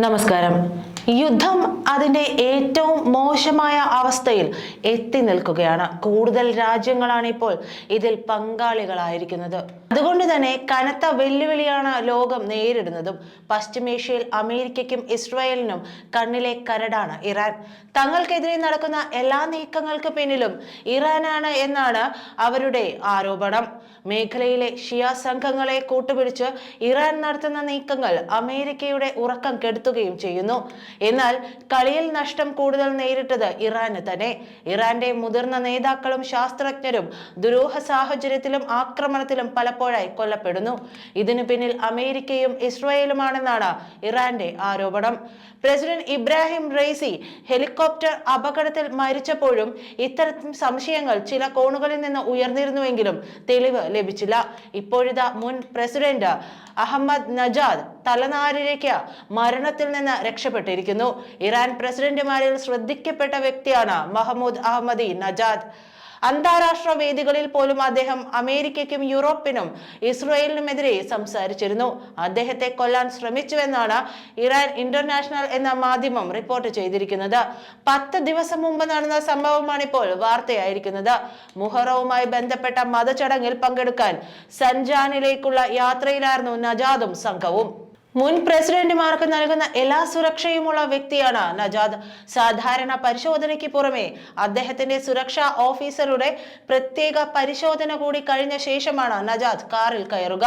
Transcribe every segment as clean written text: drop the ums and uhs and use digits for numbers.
നമസ്കാരം. യുദ്ധം അതിന്റെ ഏറ്റവും മോശമായ അവസ്ഥയിൽ എത്തി നിൽക്കുകയാണ്. കൂടുതൽ രാജ്യങ്ങളാണ് ഇപ്പോൾ ഇതിൽ പങ്കാളികളായിരിക്കുന്നത്. അതുകൊണ്ട് തന്നെ കനത്ത വെല്ലുവിളിയാണ് ലോകം നേരിടുന്നതും. പശ്ചിമേഷ്യയിൽ അമേരിക്കയ്ക്കും ഇസ്രായേലിനും കണ്ണിലെ കരടാണ് ഇറാൻ. തങ്ങൾക്കെതിരെ നടക്കുന്ന എല്ലാ നീക്കങ്ങൾക്ക് പിന്നിലും ഇറാനാണ് എന്നാണ് അവരുടെ ആരോപണം. മേഖലയിലെ ഷിയ സംഘങ്ങളെ കൂട്ടുപിടിച്ച് ഇറാൻ നടത്തുന്ന നീക്കങ്ങൾ അമേരിക്കയുടെ ഉറക്കം കെടുത്തുകയും ചെയ്യുന്നു. എന്നാൽ കളിയിൽ നഷ്ടം കൂടുതൽ നേരിട്ടത് ഇറാന് തന്നെ. ഇറാന്റെ മുതിർന്ന നേതാക്കളും ശാസ്ത്രജ്ഞരും ദുരൂഹ സാഹചര്യത്തിലും ആക്രമണത്തിലും പലപ്പോഴായി കൊല്ലപ്പെടുന്നു. ഇതിനു പിന്നിൽ അമേരിക്കയും ഇസ്രായേലുമാണെന്നാണ് ഇറാന്റെ ആരോപണം. പ്രസിഡന്റ് ഇബ്രാഹിം റൈസി ഹെലികോപ്റ്റർ അപകടത്തിൽ മരിച്ചപ്പോഴും ഇത്തരം സംശയങ്ങൾ ചില കോണുകളിൽ നിന്ന് ഉയർന്നിരുന്നുവെങ്കിലും തെളിവ് ലഭിച്ചില്ല. ഇപ്പോഴിതാ മുൻ പ്രസിഡന്റ് അഹമ്മദ് നജാദ് തലനാരിഴയ്ക്ക് മരണത്തിൽ നിന്ന് രക്ഷപ്പെട്ടിരിക്കുന്നു. ഇറാൻ പ്രസിഡന്റുമാരിൽ ശ്രദ്ധിക്കപ്പെട്ട വ്യക്തിയാണ് മഹ്മൂദ് അഹമ്മദി നജാദ്. അന്താരാഷ്ട്ര വേദികളിൽ പോലും അദ്ദേഹം അമേരിക്കയ്ക്കും യൂറോപ്പിനും ഇസ്രായേലിനുമെതിരെ സംസാരിച്ചിരുന്നു. അദ്ദേഹത്തെ കൊല്ലാൻ ശ്രമിച്ചുവെന്നാണ് ഇറാൻ ഇന്റർനാഷണൽ എന്ന മാധ്യമം റിപ്പോർട്ട് ചെയ്തിരിക്കുന്നത്. 10 ദിവസം മുമ്പ് നടന്ന സംഭവമാണ് ഇപ്പോൾ വാർത്തയായിരിക്കുന്നത്. മുഹറവുമായി ബന്ധപ്പെട്ട മതചടങ്ങിൽ പങ്കെടുക്കാൻ സൻജാനിലേക്കുള്ള യാത്രയിലായിരുന്നു നജാദും സംഘവും. മുൻ പ്രസിഡന്റുമാർക്ക് നൽകുന്ന എല്ലാ സുരക്ഷയുമുള്ള വ്യക്തിയാണ് നജാദ്. സാധാരണ പരിശോധനയ്ക്ക് പുറമെ അദ്ദേഹത്തിന്റെ സുരക്ഷാ ഓഫീസറുടെ പ്രത്യേക പരിശോധന കൂടി കഴിഞ്ഞ ശേഷമാണ് നജാദ് കാറിൽ കയറുക.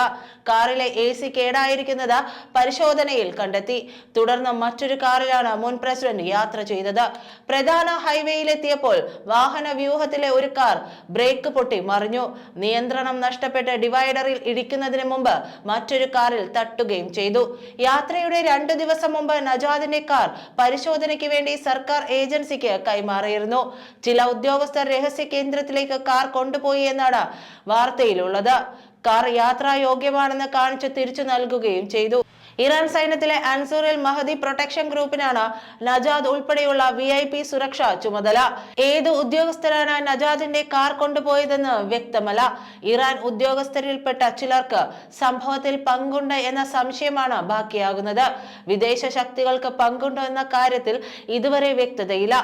കാറിലെ AC കേടായിരിക്കുന്നത് പരിശോധനയിൽ കണ്ടെത്തി. തുടർന്ന് മറ്റൊരു കാറിലാണ് മുൻ പ്രസിഡന്റ് യാത്ര ചെയ്തത്. പ്രധാന ഹൈവേയിലെത്തിയപ്പോൾ വാഹന വ്യൂഹത്തിലെ ഒരു കാർ ബ്രേക്ക് പൊട്ടി മറിഞ്ഞു. നിയന്ത്രണം നഷ്ടപ്പെട്ട് ഡിവൈഡറിൽ ഇടിക്കുന്നതിന് മുമ്പ് മറ്റൊരു കാറിൽ തട്ടുകയും ചെയ്തു. യാത്രയുടെ 2 ദിവസം മുമ്പ് നജാദിന്റെ കാർ പരിശോധനയ്ക്ക് വേണ്ടി സർക്കാർ ഏജൻസിക്ക് കൈമാറിയിരുന്നു. ചില ഉദ്യോഗസ്ഥർ രഹസ്യ കേന്ദ്രത്തിലേക്ക് കാർ കൊണ്ടുപോയി എന്നാണ് വാർത്തയിലുള്ളത്. കാർ യാത്രായോഗ്യമാണെന്ന് കാണിച്ച് തിരിച്ചു നൽകുകയും ചെയ്തു. ഇറാൻ സൈന്യത്തിലെ അൻസൂറിൽ മഹദി പ്രൊട്ടക്ഷൻ ഗ്രൂപ്പിനാണ് നജാദ് ഉൾപ്പെടെയുള്ള VIP സുരക്ഷ ചുമതല. ഏത് ഉദ്യോഗസ്ഥരാണ് നജാദിന്റെ കാർ കൊണ്ടുപോയതെന്ന് വ്യക്തമല്ല. ഇറാൻ ഉദ്യോഗസ്ഥരിൽപ്പെട്ട ചിലർക്ക് സംഭവത്തിൽ പങ്കുണ്ട് എന്ന സംശയമാണ് ബാക്കിയാകുന്നത്. വിദേശ ശക്തികൾക്ക് പങ്കുണ്ടോ എന്ന കാര്യത്തിൽ ഇതുവരെ വ്യക്തതയില്ല.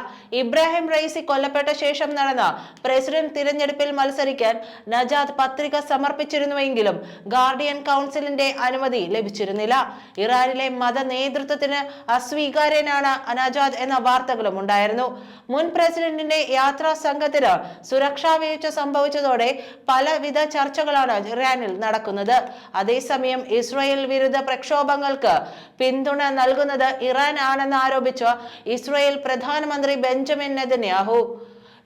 ഇബ്രാഹിം റൈസി കൊല്ലപ്പെട്ട ശേഷം നടന്ന പ്രസിഡന്റ് തിരഞ്ഞെടുപ്പിൽ മത്സരിക്കാൻ നജാദ് പത്രിക സമർപ്പിച്ചിരുന്നുവെങ്കിലും ഗാർഡിയൻ കൗൺസിലിന്റെ അനുമതി ലഭിച്ചിരുന്നില്ല. ഇറാനിലെ മത നേതൃത്വത്തിന് അസ്വീകാര്യനാണ് നജാദ് എന്ന വാർത്തകളും ഉണ്ടായിരുന്നു. മുൻ പ്രസിഡന്റിന്റെ യാത്രാ സംഘത്തിന് സുരക്ഷാ വീഴ്ച സംഭവിച്ചതോടെ പലവിധ ചർച്ചകളാണ് ഇറാനിൽ നടക്കുന്നത്. അതേസമയം ഇസ്രായേൽ വിരുദ്ധ പ്രക്ഷോഭങ്ങൾക്ക് പിന്തുണ നൽകുന്നത് ഇറാൻ ആണെന്ന് ആരോപിച്ച് ഇസ്രായേൽ പ്രധാനമന്ത്രി ബെഞ്ചമിൻ നെതന്യാഹു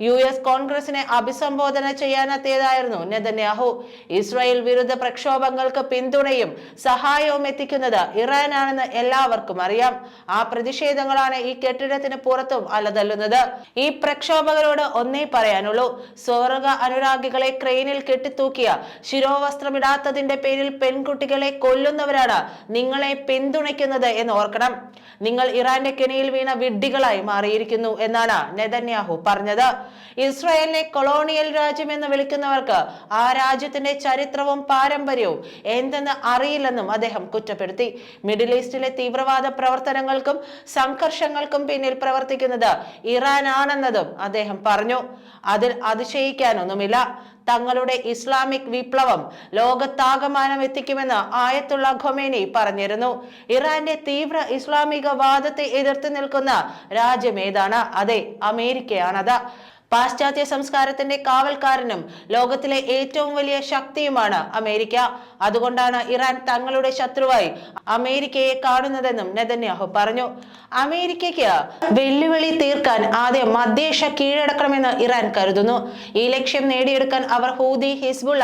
US കോൺഗ്രസിനെ അഭിസംബോധന ചെയ്യാനെത്തിയതായിരുന്നു നെതന്യാഹു. ഇസ്രായേൽ വിരുദ്ധ പ്രക്ഷോഭങ്ങൾക്ക് പിന്തുണയും സഹായവും എത്തിക്കുന്നത് ഇറാനാണെന്ന് എല്ലാവർക്കും അറിയാം. ആ പ്രതിഷേധങ്ങളാണ് ഈ കെട്ടിടത്തിന് പുറത്തും അലതല്ലുന്നത്. ഈ പ്രക്ഷോഭകരോട് ഒന്നേ പറയാനുള്ളൂ: സ്വർഗ അനുരാഗികളെ ക്രെയിനിൽ കെട്ടിത്തൂക്കിയ ശിരോവസ്ത്രമിടാത്തതിന്റെ പേരിൽ പെൺകുട്ടികളെ കൊല്ലുന്നവരാണ് നിങ്ങളെ പിന്തുണയ്ക്കുന്നത് എന്ന് ഓർക്കണം. നിങ്ങൾ ഇറാന്റെ കെണിയിൽ വീണ വിഡ്ഢികളായി മാറിയിരിക്കുന്നു എന്നാണ് നെതന്യാഹു പറഞ്ഞത്. ഇസ്രായേലിനെ കൊളോണിയൽ രാജ്യം എന്ന് വിളിക്കുന്നവർക്ക് ആ രാജ്യത്തിന്റെ ചരിത്രവും പാരമ്പര്യവും എന്തെന്ന് അറിയില്ലെന്നും അദ്ദേഹം കുറ്റപ്പെടുത്തി. മിഡിൽ ഈസ്റ്റിലെ തീവ്രവാദ പ്രവർത്തനങ്ങൾക്കും സംഘർഷങ്ങൾക്കും പിന്നിൽ പ്രവർത്തിക്കുന്നത് ഇറാൻ ആണെന്നതും അദ്ദേഹം പറഞ്ഞു. അതിൽ അതിശയിക്കാനൊന്നുമില്ല. തങ്ങളുടെ ഇസ്ലാമിക് വിപ്ലവം ലോകത്താകമാനം എത്തിക്കുമെന്ന് ആയത്തുള്ള ഖൊമേനി പറഞ്ഞിരുന്നു. ഇറാന്റെ തീവ്ര ഇസ്ലാമിക വാദത്തെ എതിർത്ത് നിൽക്കുന്ന രാജ്യം ഏതാണ്? അതെ, അമേരിക്കയാണത്. പാശ്ചാത്യ സംസ്കാരത്തിന്റെ കാവൽക്കാരനും ലോകത്തിലെ ഏറ്റവും വലിയ ശക്തിയുമാണ് അമേരിക്ക. അതുകൊണ്ടാണ് ഇറാൻ തങ്ങളുടെ ശത്രുവായി അമേരിക്കയെ കാണുന്നതെന്നും നെതന്യാഹു പറഞ്ഞു. അമേരിക്കയ്ക്ക് വെല്ലുവിളി തീർക്കാൻ ആദ്യം മധ്യേഷ്യ കീഴടക്കണമെന്ന് ഇറാൻ കരുതുന്നു. ഈ ലക്ഷ്യം നേടിയെടുക്കാൻ അവർ ഹൂതി, ഹിസ്ബുള്ള,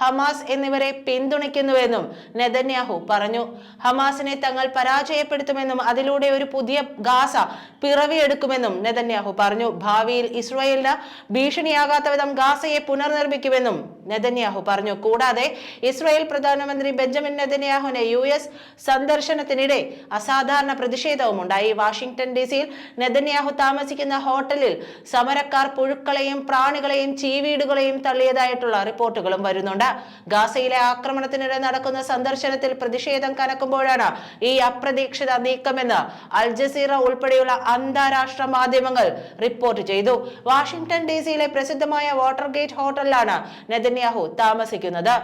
ഹമാസ് എന്നിവരെ പിന്തുണയ്ക്കുന്നുവെന്നും നെതന്യാഹു പറഞ്ഞു. ഹമാസിനെ തങ്ങൾ പരാജയപ്പെടുത്തുമെന്നും അതിലൂടെ ഒരു പുതിയ ഗാസ പിറവിയെടുക്കുമെന്നും നെതന്യാഹു പറഞ്ഞു. ഭാവിയിൽ ഇസ്രായേൽ ഇസ്രായേലിന് ഭീഷണിയാകാത്ത വിധം ഗാസയെ പുനർനിർമ്മിക്കുമെന്നും നെതന്യാഹു പറഞ്ഞു. കൂടാതെ ഇസ്രായേൽ പ്രധാനമന്ത്രി ബെഞ്ചമിൻ നെതന്യാഹുവിന് US സന്ദർശനത്തിനിടെ അസാധാരണ പ്രതിഷേധവും ഉണ്ടായി. വാഷിംഗ്ടൺ DC-യിൽ നെതന്യാഹു താമസിക്കുന്ന ഹോട്ടലിൽ സമരക്കാർ പുഴുക്കളെയും പ്രാണികളെയും ചീവീടുകളെയും തള്ളിയതായിട്ടുള്ള റിപ്പോർട്ടുകളും വരുന്നുണ്ട്. ഗാസയിലെ ആക്രമണത്തിനിടെ നടക്കുന്ന സന്ദർശനത്തിൽ പ്രതിഷേധം കനക്കുമ്പോഴാണ് ഈ അപ്രതീക്ഷിത നീക്കമെന്ന് അൽ ജസീറ ഉൾപ്പെടെയുള്ള അന്താരാഷ്ട്ര മാധ്യമങ്ങൾ റിപ്പോർട്ട് ചെയ്തു. വാഷിംഗ്ടൺ DC-യിലെ പ്രസിദ്ധമായ വാട്ടർഗേറ്റ് ഹോട്ടലിലാണ് നെതന്യാഹു താമസിക്കുന്നത്.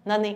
നന്ദി.